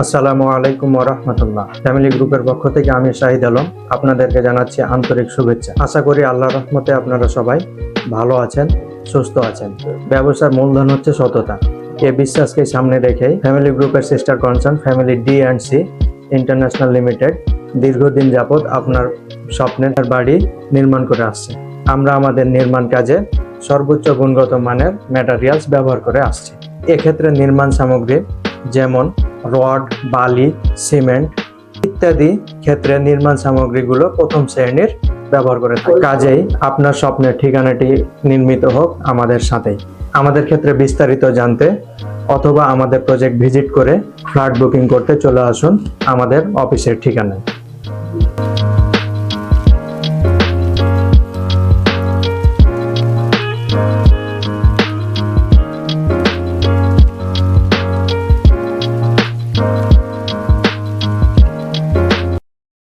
আসসালামু আলাইকুম ওয়া রাহমাতুল্লাহ। ফ্যামিলি গ্রুপের পক্ষ থেকে আমি শাহিদ আলম আপনাদেরকে জানাচ্ছি আন্তরিক শুভেচ্ছা। আশা করি আল্লাহর রহমতে আপনারা সবাই ভালো আছেন, সুস্থ আছেন। ব্যবসার মূলধন হচ্ছে সততা। এই বিশ্বাসকে সামনে রেখেই ফ্যামিলি গ্রুপের sister concern family D and C international limited দীর্ঘদিন যাবৎ আপনার স্বপ্নের বাড়ি নির্মাণ করে আসছে। আমরা আমাদের নির্মাণ কাজে সর্বোচ্চ গুণগত মানের ম্যাটেরিয়ালস ব্যবহার করে আসছি। এক্ষেত্রে নির্মাণ সামগ্রী যেমন রড, বালি, সিমেন্ট ইত্যাদি ক্ষেত্রে নির্মাণ সামগ্রীগুলো প্রথম শ্রেণীর ব্যবহার করে থাকি। কাজেই আপনার স্বপ্নের ঠিকানাটি নির্মিত হোক আমাদের সাথেই। আমাদের ক্ষেত্রে বিস্তারিত জানতে অথবা আমাদের প্রজেক্ট ভিজিট করে ফ্ল্যাট বুকিং করতে চলে আসুন আমাদের অফিসের ঠিকানায়।